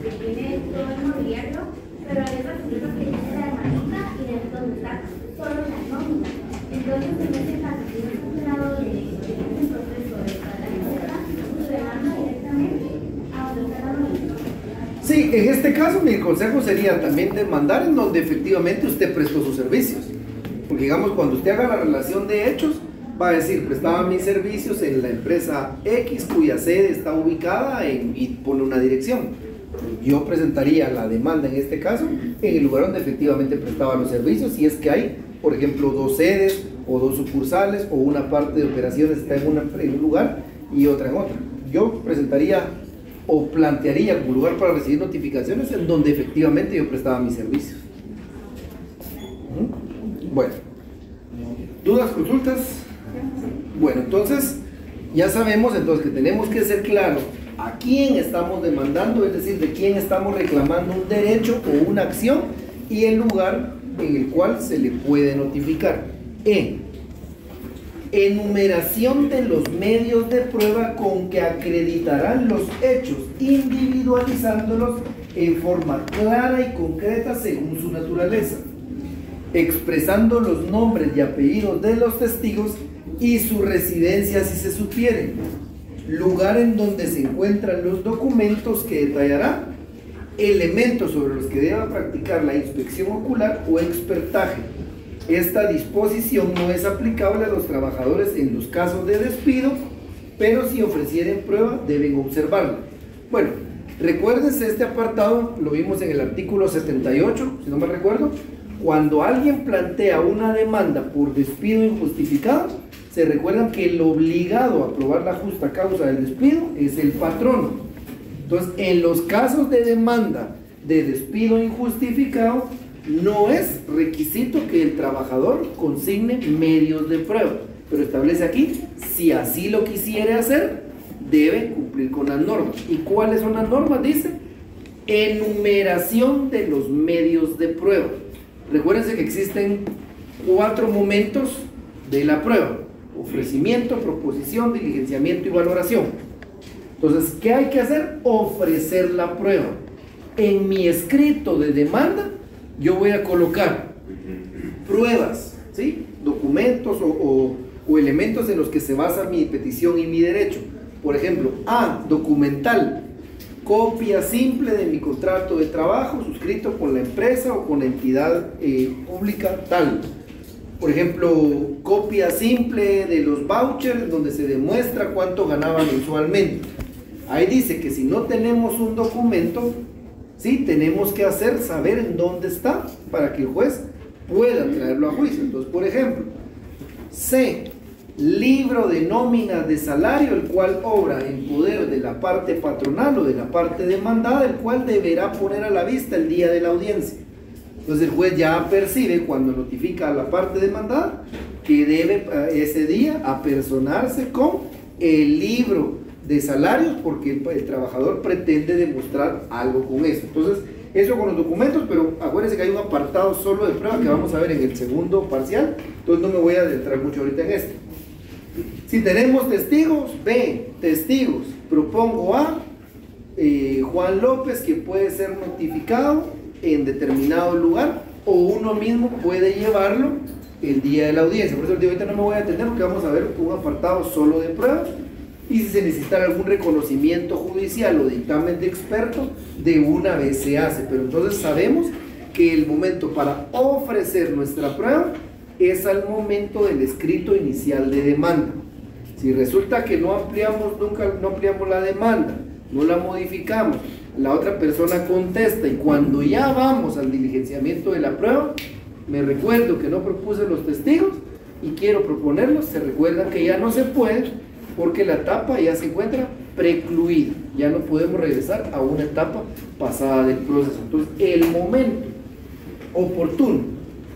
que tiene todo el mobiliario, pero hay otras personas que tienen la hermanita y de donde está solo la nómina. Entonces, en ese caso, si no está enterado de ese proceso de la empresa, se demanda directamente a donde está la nómina. Sí, en este caso mi consejo sería también demandar en donde efectivamente usted prestó sus servicios. Porque digamos, cuando usted haga la relación de hechos, va a decir, prestaba mis servicios en la empresa X, cuya sede está ubicada y pone una dirección. Yo presentaría la demanda en este caso en el lugar donde efectivamente prestaba los servicios, si es que hay, por ejemplo, 2 sedes o 2 sucursales, o una parte de operaciones está en un lugar y otra en otro. Yo presentaría o plantearía como lugar para recibir notificaciones en donde efectivamente yo prestaba mis servicios. Bueno, ¿dudas, consultas? Bueno, entonces ya sabemos entonces que tenemos que ser claros a quién estamos demandando, es decir, de quién estamos reclamando un derecho o una acción, y el lugar en el cual se le puede notificar. Enumeración de los medios de prueba con que acreditarán los hechos, individualizándolos en forma clara y concreta según su naturaleza, expresando los nombres y apellidos de los testigos y su residencia si se supiere, lugar en donde se encuentran los documentos que detallará, elementos sobre los que deba practicar la inspección ocular o expertaje. Esta disposición no es aplicable a los trabajadores en los casos de despido, pero si ofrecieren prueba deben observarla. Bueno, recuérdense, este apartado lo vimos en el artículo 78, si no me recuerdo. Cuando alguien plantea una demanda por despido injustificado, se recuerdan que el obligado a probar la justa causa del despido es el patrono. Entonces, en los casos de demanda de despido injustificado, no es requisito que el trabajador consigne medios de prueba, pero establece aquí, si así lo quisiere hacer, debe cumplir con las normas. ¿Y cuáles son las normas? Dice, enumeración de los medios de prueba. Recuérdense que existen 4 momentos de la prueba: ofrecimiento, proposición, diligenciamiento y valoración. Entonces, ¿qué hay que hacer? Ofrecer la prueba. En mi escrito de demanda yo voy a colocar pruebas, ¿sí? Documentos o elementos en los que se basa mi petición y mi derecho. Por ejemplo, documental, copia simple de mi contrato de trabajo suscrito con la empresa o con la entidad pública tal. Por ejemplo, copia simple de los vouchers donde se demuestra cuánto ganaba mensualmente. Ahí dice que si no tenemos un documento, sí, tenemos que hacer saber en dónde está para que el juez pueda traerlo a juicio. Entonces, por ejemplo, C, libro de nóminas de salario, el cual obra en poder de la parte patronal o de la parte demandada, el cual deberá poner a la vista el día de la audiencia. Entonces el juez ya percibe cuando notifica a la parte demandada que debe ese día apersonarse con el libro de salarios porque el trabajador pretende demostrar algo con eso. Entonces, eso con los documentos, pero acuérdense que hay un apartado solo de prueba que vamos a ver en el segundo parcial, entonces no me voy a adentrar mucho ahorita en esto. Si tenemos testigos, B, testigos, propongo a Juan López que puede ser notificado en determinado lugar o uno mismo puede llevarlo el día de la audiencia. Por eso ahorita no me voy a detener porque vamos a ver un apartado solo de pruebas y si se necesita algún reconocimiento judicial o dictamen de experto, de una vez se hace. Pero entonces sabemos que el momento para ofrecer nuestra prueba es al momento del escrito inicial de demanda. Si resulta que no ampliamos la demanda, no la modificamos, la otra persona contesta y cuando ya vamos al diligenciamiento de la prueba, me recuerdo que no propuse los testigos y quiero proponerlos, se recuerdan que ya no se puede porque la etapa ya se encuentra precluida, ya no podemos regresar a una etapa pasada del proceso. Entonces, el momento oportuno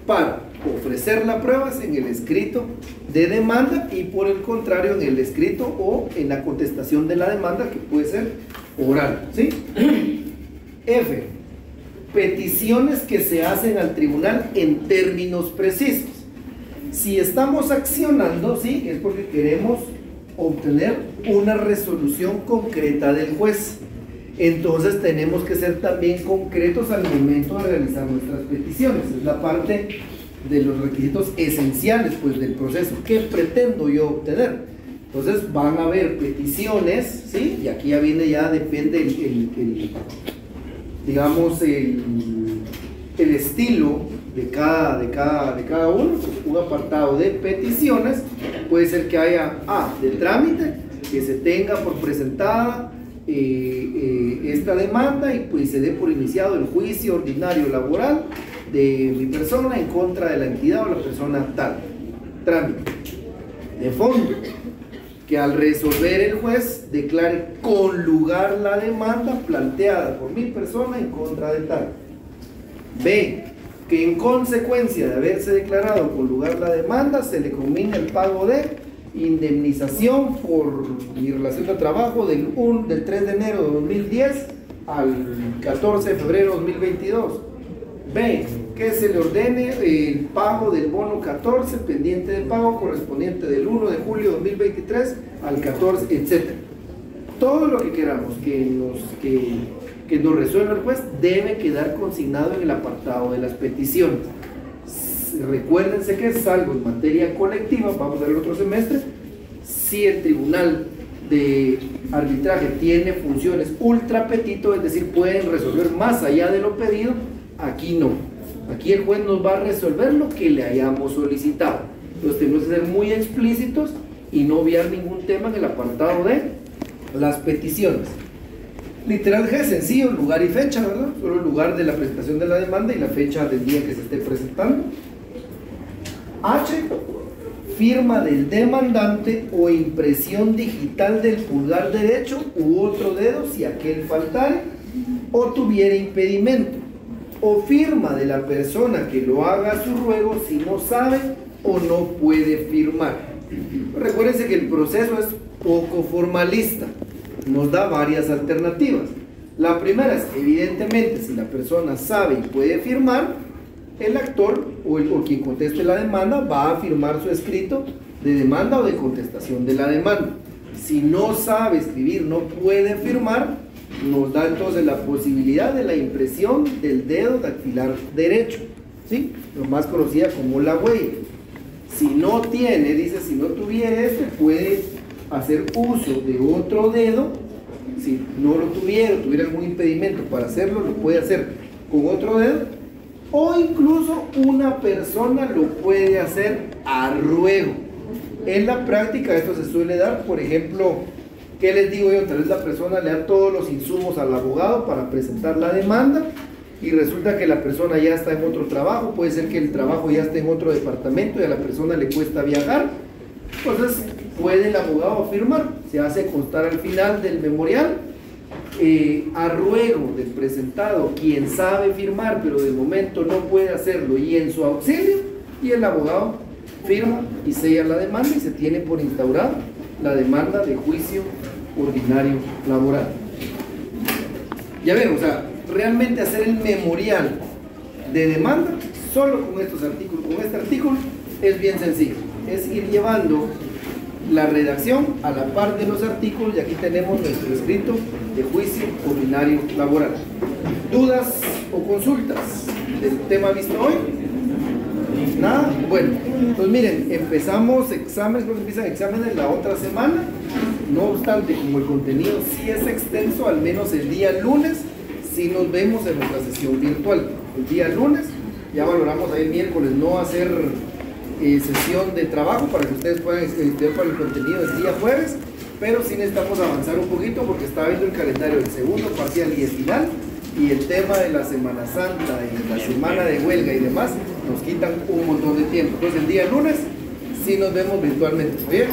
para ofrecer la prueba es en el escrito de demanda y por el contrario en el escrito o en la contestación de la demanda que puede ser oral, ¿sí? F, peticiones que se hacen al tribunal en términos precisos. Si estamos accionando, ¿sí? Es porque queremos obtener una resolución concreta del juez. Entonces tenemos que ser también concretos al momento de realizar nuestras peticiones. Es la parte de los requisitos esenciales pues del proceso. ¿Qué pretendo yo obtener? Entonces van a haber peticiones, ¿sí? Y aquí ya viene, ya depende digamos el estilo de cada uno. Un apartado de peticiones puede ser que haya de trámite, que se tenga por presentada esta demanda y pues se dé por iniciado el juicio ordinario laboral de mi persona en contra de la entidad o la persona tal. Trámite de fondo, que al resolver el juez declare con lugar la demanda planteada por mi persona en contra de tal. B, que en consecuencia de haberse declarado con lugar la demanda se le conmine el pago de indemnización por mi relación de trabajo del 3 de enero de 2010 al 14 de febrero de 2022. B, que se le ordene el pago del bono 14 pendiente de pago correspondiente del 1 de julio de 2023 al 14, etc. Todo lo que queramos que nos resuelva el juez debe quedar consignado en el apartado de las peticiones. Recuérdense que es algo en materia colectiva, vamos a ver el otro semestre. Si el tribunal de arbitraje tiene funciones ultra petito, es decir, pueden resolver más allá de lo pedido, aquí no. Aquí el juez nos va a resolver lo que le hayamos solicitado. Entonces tenemos que ser muy explícitos y no obviar ningún tema en el apartado de las peticiones. Literal G, sencillo, lugar y fecha, ¿verdad? Solo el lugar de la presentación de la demanda y la fecha del día que se esté presentando. H, firma del demandante o impresión digital del pulgar derecho u otro dedo si aquel faltare o tuviera impedimento, o firma de la persona que lo haga a su ruego si no sabe o no puede firmar. Recuérdense que el proceso es poco formalista, nos da varias alternativas. La primera es, evidentemente, si la persona sabe y puede firmar, el actor o quien conteste la demanda va a firmar su escrito de demanda o de contestación de la demanda. Si no sabe escribir, no puede firmar, nos da entonces la posibilidad de la impresión del dedo dactilar derecho, ¿sí? Lo más conocida como la huella. Si no tiene, dice, si no tuviera este, puede hacer uso de otro dedo. Si no lo tuviera algún impedimento para hacerlo, lo puede hacer con otro dedo, o incluso una persona lo puede hacer a ruego. En la práctica esto se suele dar, por ejemplo, ¿qué les digo yo? Tal vez la persona le da todos los insumos al abogado para presentar la demanda y resulta que la persona ya está en otro trabajo, puede ser que el trabajo ya esté en otro departamento y a la persona le cuesta viajar, entonces puede el abogado firmar, se hace constar al final del memorial, a ruego del presentado, quien sabe firmar pero de momento no puede hacerlo, y en su auxilio, y el abogado firma y sella la demanda y se tiene por instaurada la demanda de juicio ordinario laboral. Ya ven, o sea, realmente hacer el memorial de demanda solo con estos artículos, con este artículo, es bien sencillo, es ir llevando la redacción a la par de los artículos, y aquí tenemos nuestro escrito de juicio ordinario laboral. ¿Dudas o consultas del tema visto hoy? ¿Nada? Bueno, entonces miren, empezamos exámenes, creo que empiezan exámenes la otra semana. No obstante, como el contenido sí es extenso, al menos el día lunes sí nos vemos en nuestra sesión virtual. El día lunes ya valoramos ahí el miércoles no hacer sesión de trabajo para que ustedes puedan estudiar para el contenido el día jueves, pero sí necesitamos avanzar un poquito porque está viendo el calendario del segundo parcial y el final, y el tema de la Semana Santa y la semana de huelga y demás nos quitan un montón de tiempo. Entonces el día lunes sí nos vemos virtualmente. ¿Bien?